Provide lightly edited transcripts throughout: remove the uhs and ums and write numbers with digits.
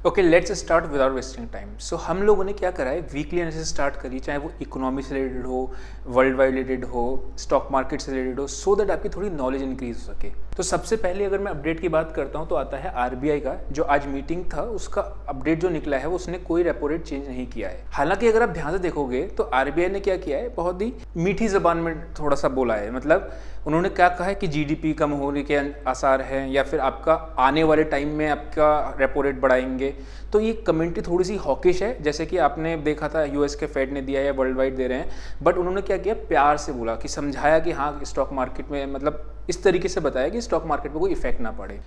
Okay, let's start without wasting time. So हम लोगों ने क्या करा है, वीकली एनालिसिस स्टार्ट करी, चाहे वो इकोनॉमी से रिलेटेड हो, वर्ल्ड वाइड रिलेटेड हो, स्टॉक मार्केट से रिलेटेड हो, सो दैट आपकी थोड़ी नॉलेज इंक्रीज हो सके। तो सबसे पहले अगर मैं अपडेट की बात करता हूँ तो आता है आरबीआई का, जो आज मीटिंग था उसका अपडेट जो निकला है, उसने कोई रेपो रेट चेंज नहीं किया है। हालांकि अगर आप ध्यान से देखोगे तो आरबीआई ने क्या किया है, बहुत ही मीठी जबान में थोड़ा सा बोला है। मतलब उन्होंने क्या कहा है कि जीडीपी कम होने के आसार हैं, या फिर आपका आने वाले टाइम में आपका रेपो रेट बढ़ाएंगे। तो ये कमेंट्री थोड़ी सी हॉकिश है, जैसे कि आपने देखा था यूएस के फेड ने दिया या वर्ल्ड वाइड दे रहे हैं। बट उन्होंने क्या किया, प्यार से बोला कि समझाया कि हाँ स्टॉक मार्केट में, मतलब इस तरीके से बताया कि स्टॉक मार्केट में कोई इफेक्ट ना पड़े।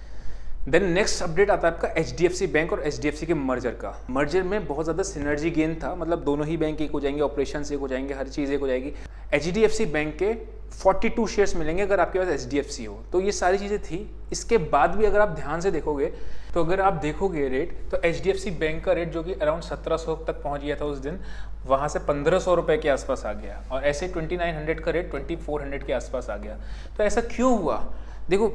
देन नेक्स्ट अपडेट आता है आपका एचडीएफसी बैंक और एचडीएफसी के मर्जर का। मर्जर में बहुत ज़्यादा सिनर्जी गेन था, मतलब दोनों ही बैंक एक हो जाएंगे, ऑपरेशन एक हो जाएंगे, हर चीज़ एक हो जाएगी। एचडीएफसी बैंक के 42 शेयर्स मिलेंगे अगर आपके पास एचडीएफसी हो। तो ये सारी चीज़ें थी। इसके बाद भी अगर आप ध्यान से देखोगे तो अगर आप देखोगे रेट, तो एचडीएफसी बैंक का रेट जो कि अराउंड 1700 तक पहुंच गया था उस दिन, वहाँ से 1500 रुपये के आसपास आ गया, और ऐसे 2900 का रेट 2400 के आसपास आ गया। तो ऐसा क्यों हुआ? देखो,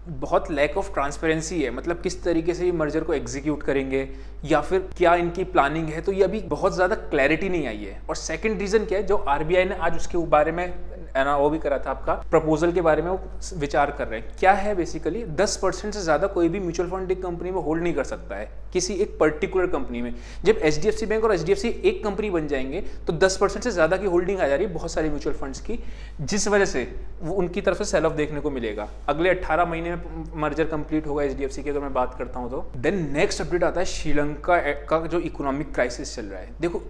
बहुत लैक ऑफ ट्रांसपेरेंसी है, मतलब किस तरीके से ये मर्जर को एग्जीक्यूट करेंगे या फिर क्या इनकी प्लानिंग है, तो ये अभी बहुत ज़्यादा क्लैरिटी नहीं आई है। और सेकंड रीज़न क्या है, जो आरबीआई ने आज उसके बारे में वो भी करा था, आपका प्रपोजल के बारे में वो विचार कर रहे हैं। क्या है बेसिकली, 10% से ज़्यादा कोई भी म्यूचुअल फंड एक कंपनी में होल्ड नहीं कर सकता है, किसी एक पर्टिकुलर कंपनी में। जब एचडीएफसी बैंक और एचडीएफसी एक कंपनी बन जाएंगे तो 10% से ज़्यादा की होल्डिंग आ जा रही है बहुत सारे म्यूचुअल फंड्स की, जिस वजह से वो उनकी तरफ से सेल ऑफ देखने को मिलेगा। अगले 18 महीने में मर्जर कंप्लीट होगा एचडीएफसी की, अगर मैं बात करता हूँ तो। देन नेक्स्ट अपडेट आता है श्रीलंका का जो इकोनॉमिक क्राइसिस चल रहा है। देखो,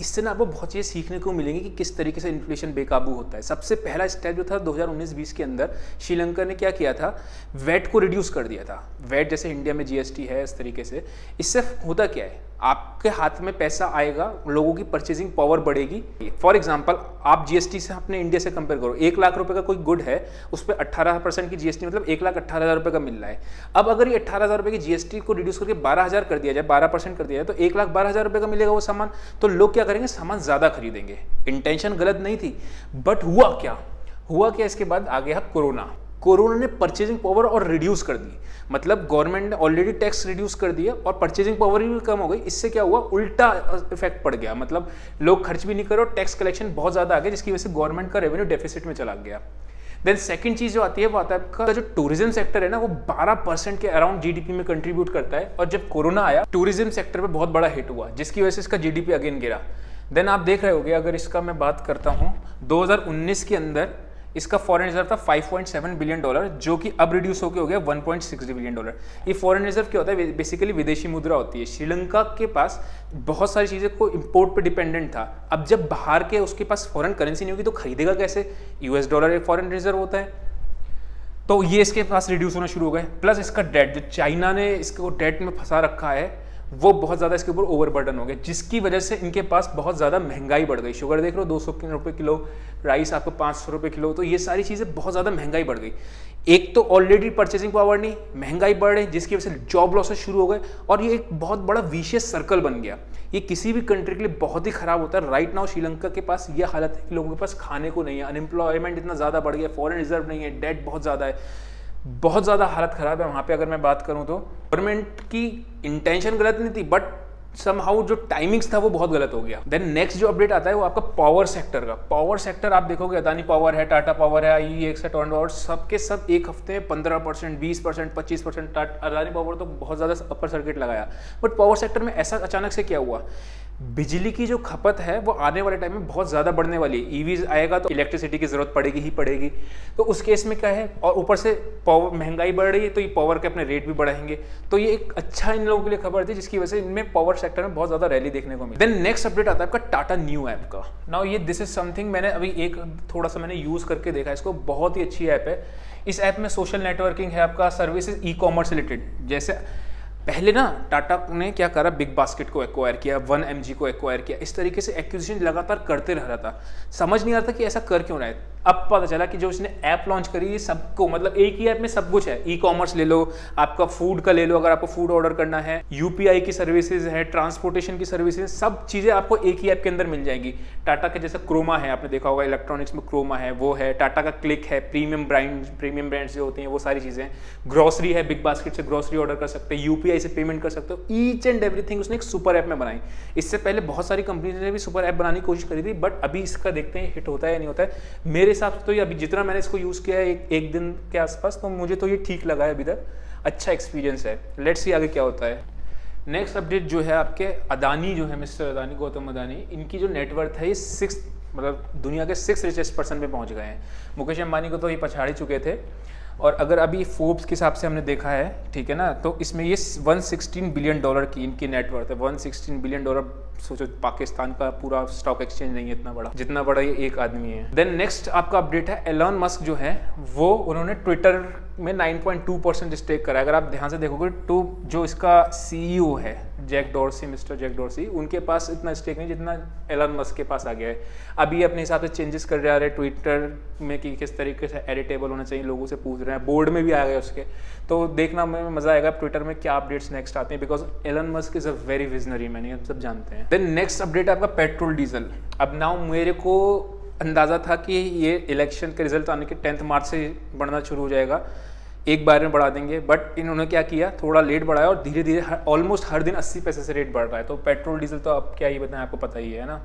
इससे ना आपको बहुत चीज़ें सीखने को मिलेंगी कि किस तरीके से इन्फ्लेशन बेकाबू होता है। सबसे पहला स्टेप जो था 2019-20 के अंदर, श्रीलंका ने क्या किया था, वेट को रिड्यूस कर दिया था। वेट जैसे इंडिया में जीएसटी है, इस तरीके से। इससे होता क्या है, आपके हाथ में पैसा आएगा, लोगों की परचेजिंग पावर बढ़ेगी। फॉर एग्जांपल, आप जीएसटी से अपने इंडिया से कंपेयर करो, 1 लाख रुपए का कोई गुड है, उस पर 18% की जीएसटी, मतलब 1,18,000 रुपये का मिल रहा है। अब अगर ये 18,000 रुपये की जीएसटी को रिड्यूस करके 12,000 कर दिया जाए, 12% कर दिया जाए, तो 1,12,000 रुपये का मिलेगा वो सामान। तो लोग क्या करेंगे, सामान ज़्यादा खरीदेंगे। इंटेंशन गलत नहीं थी, बट हुआ क्या, इसके बाद आ गया कोरोना ने परचेजिंग पावर और रिड्यूस कर दी। मतलब गवर्नमेंट ने ऑलरेडी टैक्स रिड्यूस कर दिया और परचेजिंग पावर भी कम हो गई। इससे क्या हुआ, उल्टा इफेक्ट पड़ गया। मतलब लोग खर्च भी नहीं करे और टैक्स कलेक्शन बहुत ज़्यादा आ गया, जिसकी वजह से गवर्नमेंट का रेवेन्यू डेफिसिट में चला गया। देन सेकंड चीज़ जो आती है वो आता है आपका जो टूरिज्म सेक्टर है ना, वो 12% के अराउंड जीडीपी में कंट्रीब्यूट करता है। और जब कोरोना आया, टूरिज्म सेक्टर पे बहुत बड़ा हिट हुआ, जिसकी वजह से इसका जीडीपी अगेन गिरा। देन आप देख रहे होगे, अगर इसका मैं बात करता हूँ, 2019 के अंदर इसका फॉरेन रिजर्व था $5.7 बिलियन, जो कि अब रिड्यूस होकर हो गया $1.6 बिलियन। ये फॉरेन रिजर्व क्या होता है, बेसिकली विदेशी मुद्रा होती है। श्रीलंका के पास बहुत सारी चीज़ें को इंपोर्ट पे डिपेंडेंट था। अब जब बाहर के उसके पास फॉरेन करेंसी नहीं होगी तो खरीदेगा कैसे, यूएस डॉलर एक फॉरेन रिजर्व होता है। तो ये इसके पास रिड्यूस होना शुरू हो गए। प्लस इसका डेट, जो चाइना ने इसको डेट में फंसा रखा है, वो बहुत ज़्यादा इसके ऊपर ओवरबर्डन हो गया, जिसकी वजह से इनके पास बहुत ज़्यादा महंगाई बढ़ गई। शुगर देख लो 200 रुपये किलो, राइस आपको 500 रुपये किलो। तो ये सारी चीज़ें बहुत ज़्यादा महंगाई बढ़ गई। एक तो ऑलरेडी परचेसिंग पावर नहीं, महंगाई बढ़ रही, जिसकी वजह से जॉब लॉसेस शुरू हो गए, और ये एक बहुत बड़ा विशियस सर्कल बन गया। ये किसी भी कंट्री के लिए बहुत ही खराब होता है। राइट नाउ श्रीलंका के पास ये हालत है कि लोगों के पास खाने को नहीं है, अनएम्प्लॉयमेंट इतना ज़्यादा बढ़ गया, फॉरेन रिजर्व नहीं है, डेट बहुत ज़्यादा है, बहुत ज़्यादा हालत ख़राब है वहाँ पे। अगर मैं बात करूँ तो गवर्नमेंट की इंटेंशन गलत नहीं थी, बट समहाउ जो टाइमिंग्स था वो बहुत गलत हो गया। देन नेक्स्ट जो अपडेट आता है वो आपका पावर सेक्टर का। पावर सेक्टर आप देखोगे, अदानी पावर है, टाटा पावर है, आई एक्स टर्न पावर, सबके सब एक हफ्ते में 15%, 20%, 25%। अदानी पावर तो बहुत ज़्यादा अपर सर्किट लगाया। बट पावर सेक्टर में ऐसा अचानक से क्या हुआ, बिजली की जो खपत है वो आने वाले टाइम में बहुत ज़्यादा बढ़ने वाली है। ईवीज आएगा तो इलेक्ट्रिसिटी की ज़रूरत पड़ेगी ही पड़ेगी। तो उस केस में क्या है, और ऊपर से पावर महंगाई बढ़ रही है, तो ये पावर के अपने रेट भी बढ़ाएंगे। तो ये एक अच्छा इन लोगों के लिए खबर थी, जिसकी वजह से इनमें पावर सेक्टर में बहुत ज़्यादा रैली देखने को मिली। देन नेक्स्ट अपडेट आता है आपका टाटा न्यू ऐप का। नाउ ये दिस इज समथिंग, मैंने अभी एक थोड़ा सा मैंने यूज़ करके देखा इसको, बहुत ही अच्छी ऐप है। इस ऐप में सोशल नेटवर्किंग है, आपका सर्विसेज, ई कॉमर्स रिलेटेड। जैसे पहले ना टाटा ने क्या करा, बिग बास्केट को एक्वायर किया, 1mg को एक्वायर किया, इस तरीके से एक्विजिशन लगातार करते रह रहा था। समझ नहीं आ रहा था कि ऐसा कर क्यों रहा है। अब पता चला कि जो उसने ऐप लॉन्च करी है सबको, मतलब एक ही ऐप में सब कुछ है। ई कॉमर्स ले लो, आपका फूड का ले लो, अगर आपको फूड ऑर्डर करना है, यूपीआई की सर्विसेज है, ट्रांसपोर्टेशन की सर्विसेज, सब चीज़ें आपको एक ही ऐप के अंदर मिल जाएगी। टाटा के जैसे क्रोमा है, आपने देखा होगा इलेक्ट्रॉनिक्स में क्रोमा है, वो है। टाटा का क्लिक है, प्रीमियम ब्रांड्स जो होती हैं वो सारी चीज़ें। ग्रॉसरी है, बिग बास्केट से ग्रॉसरी ऑर्डर कर सकते हैं, यूपीआई से पेमेंट कर सकते हो। ईच एंड एवरीथिंग उसने एक सुपर ऐप में बनाई। इससे पहले बहुत सारी कंपनीज ने भी सुपर ऐप बनाने की कोशिश करी थी, बट अभी इसका देखते हैं हिट होता है या नहीं होता है। मेरे हिसाब से तो ये अभी जितना मैंने इसको यूज़ किया है एक दिन के आसपास, तो मुझे तो ये ठीक लगा है, अभी तक अच्छा एक्सपीरियंस है। लेट्स सी आगे क्या होता है। नेक्स्ट अपडेट जो है आपके अदानी जो है, मिस्टर अदानी, गौतम अदानी, इनकी जो नेटवर्थ है ये 6 मतलब दुनिया के 6 रिचेस्ट पर्सन पे पहुंच गए हैं। मुकेश अंबानी को तो ये पछाड़ ही चुके थे। और अगर अभी फोर्ब्स के हिसाब से हमने देखा है, ठीक है ना, तो इसमें ये $116 बिलियन की इनकी नेटवर्थ है। $116 बिलियन, सोचो पाकिस्तान का पूरा स्टॉक एक्सचेंज नहीं है इतना बड़ा, जितना बड़ा ये एक आदमी है। देन नेक्स्ट आपका अपडेट है, एलन मस्क जो है वो उन्होंने ट्विटर में 9.2% स्टेक करा है। अगर आप ध्यान से देखोगे तो जो इसका सीईओ है Jack Dorsey, mister Jack Dorsey, उनके पास इतना स्टेक नहीं जितना एलन मस्क के पास आ गया है। अभी अपने हिसाब से चेंजेस कर रहे हैं ट्विटर में कि किस तरीके से एडिटेबल होना चाहिए, लोगों से पूछ रहे हैं, बोर्ड में भी आ गए उसके। तो देखना में मजा आएगा ट्विटर में क्या अपडेट्स नेक्स्ट आते हैं, because Elon Musk is a very visionary man, हम सब जानते हैं। देन नेक्स्ट अपडेट आपका पेट्रोल डीजल। अब नाउ मेरे को अंदाजा था कि ये इलेक्शन के रिजल्ट आने के 10 मार्च से बढ़ना शुरू हो जाएगा, एक बार में बढ़ा देंगे, बट इन्होंने क्या किया, थोड़ा लेट बढ़ाया और धीरे धीरे ऑलमोस्ट हर दिन 80 पैसे से रेट बढ़ रहा है। तो पेट्रोल डीजल तो अब क्या ही बताएं, आपको पता ही है ना।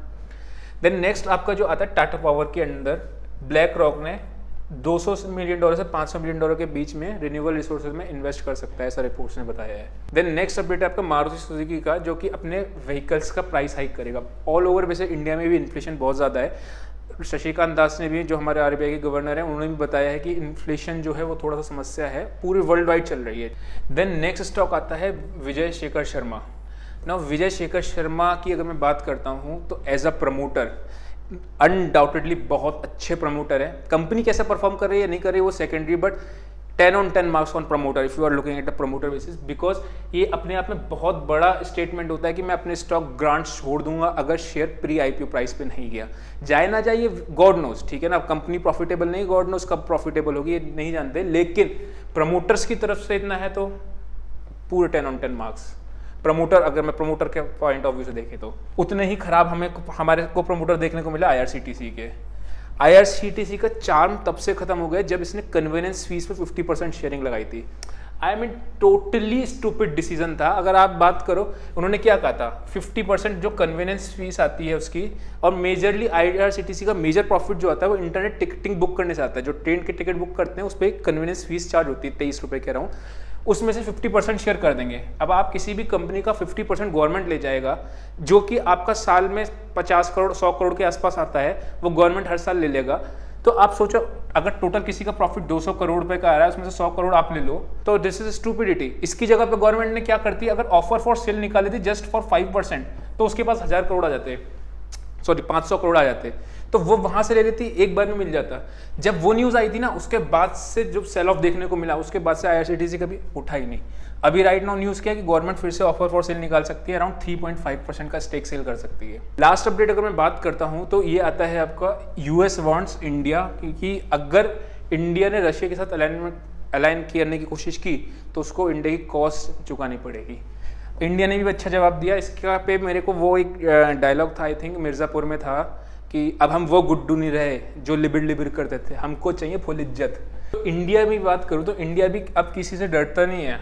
देन नेक्स्ट आपका जो आता है टाटा पावर के अंदर, ब्लैक रॉक ने $200 मिलियन से $500 मिलियन के बीच में रिन्यूएबल रिसोर्सेज में इन्वेस्ट कर सकता है, ऐसा रिपोर्ट्स ने बताया है। देन नेक्स्ट अपडेट है आपका मारुति सुजुकी का, जो कि अपने व्हीकल्स का प्राइस हाइक करेगा ऑल ओवर। वैसे इंडिया में भी इन्फ्लेशन बहुत ज़्यादा है। शशिकांत दास ने भी, जो हमारे आरबीआई के गवर्नर हैं, उन्होंने भी बताया है कि इन्फ्लेशन जो है वो थोड़ा सा समस्या है, पूरी वर्ल्ड वाइड चल रही है। देन नेक्स्ट स्टॉक आता है विजय शेखर शर्मा। ना विजय शेखर शर्मा की अगर मैं बात करता हूँ तो एज अ प्रमोटर अनडाउटेडली बहुत अच्छे प्रमोटर है। कंपनी कैसा परफॉर्म कर रही है नहीं कर रही है वो secondary, but 10 on 10 marks on promoter if you are looking at a promoter basis, because ये अपने आप में बहुत बड़ा स्टेटमेंट होता है कि मैं अपने स्टॉक ग्रांट छोड़ दूंगा अगर शेयर प्री आईपीओ प्राइस पे नहीं गया। जाए ना जाए ये गॉड नोज, ठीक है ना, कंपनी प्रॉफिटेबल नहीं, गॉड नोज कब प्रॉफिटेबल होगी ये नहीं जानते, लेकिन प्रमोटर्स की तरफ से इतना है तो पूरे 10 on 10 मार्क्स। प्रमोटर, अगर मैं प्रमोटर के पॉइंट ऑफ व्यू से देखें तो उतने ही खराब हमारे को प्रमोटर देखने को मिला आईआरसीटीसी के। आईआरसीटीसी का चार्म तब से खत्म हो गया जब इसने कन्वीनियंस फीस पे 50% शेयरिंग लगाई थी। I mean totally stupid decision था। अगर आप बात करो, उन्होंने क्या कहा था, 50% जो कन्वीनियंस फीस आती है उसकी, और मेजरली आईआरसीटीसी का मेजर प्रॉफिट जो आता है वो इंटरनेट टिकटिंग बुक करने से आता है। जो ट्रेन की टिकट बुक करते हैं उस पर कन्वीनियंस फीस चार्ज होती है 23 रुपये कह रहा हूँ, उसमें से 50% शेयर कर देंगे। अब आप किसी भी कंपनी का 50% गवर्नमेंट ले जाएगा, जो कि आपका साल में 50 करोड़ 100 करोड़ के आसपास आता है, वो गवर्नमेंट हर साल ले लेगा। तो आप सोचो, अगर टोटल किसी का प्रॉफिट 200 करोड़ रुपए का आ रहा है, उसमें से 100 करोड़ आप ले लो, तो दिस इज स्टूपिडिटी। इसकी जगह पे गवर्नमेंट ने क्या करती है, अगर ऑफर फॉर सेल निकाली थी जस्ट फॉर 5%, तो उसके पास 1000 करोड़ आ जाते, सॉरी 500 करोड़ आ जाते, तो वो वहां से ले लेती, एक बार में मिल जाता। जब वो न्यूज आई थी ना, उसके बाद से जो सेल ऑफ देखने को मिला, उसके बाद से आईआरसीटीसी कभी उठा ही नहीं। अभी राइट नाउ न्यूज क्या है कि गवर्नमेंट फिर से ऑफर फॉर सेल निकाल सकती है, अराउंड 3.5% का स्टेक सेल कर सकती है। लास्ट अपडेट अगर मैं बात करता हूं तो ये आता है आपका यूएस वांट्स इंडिया, क्योंकि अगर इंडिया ने रशिया के साथ अलाइन करने की कोशिश की तो उसको इंडिया की कॉस्ट चुकानी पड़ेगी। इंडिया ने भी अच्छा जवाब दिया। इसका पे मेरे को वो एक डायलॉग था, आई थिंक मिर्ज़ापुर में था, कि अब हम वो गुड्डू नहीं रहे जो लिबिर करते थे, हमको चाहिए फुल इज्जत। तो इंडिया में बात करूँ तो इंडिया भी अब किसी से डरता नहीं है।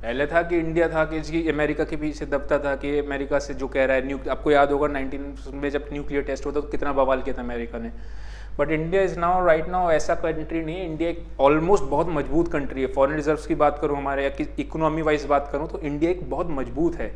पहले था कि इंडिया था कि इसकी अमेरिका के पीछे दबता था, कि अमेरिका से जो कह रहा है आपको याद होगा 19 में जब न्यूक्लियर टेस्ट होता तो कितना बवाल किया था अमेरिका ने। But India is now right now ऐसा कंट्री नहीं है। इंडिया एक ऑलमोस्ट बहुत मजबूत कंट्री है। फॉरेन रिजर्व्स की बात करूँ हमारे, या कि इकोनॉमी वाइज बात करूँ तो इंडिया एक बहुत मजबूत है।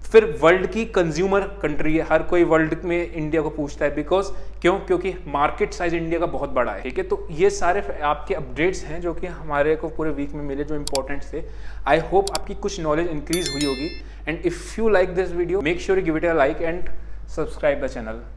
फिर वर्ल्ड की कंज्यूमर कंट्री है, हर कोई वर्ल्ड में इंडिया को पूछता है, बिकॉज क्योंकि मार्केट साइज इंडिया का बहुत बड़ा है, ठीक है। तो ये सारे आपके अपडेट्स हैं जो कि हमारे को पूरे वीक में मिले, जो इंपॉर्टेंट थे। आई होप आपकी कुछ नॉलेज इंक्रीज हुई होगी, and if you like this video make sure give it a like and subscribe the channel.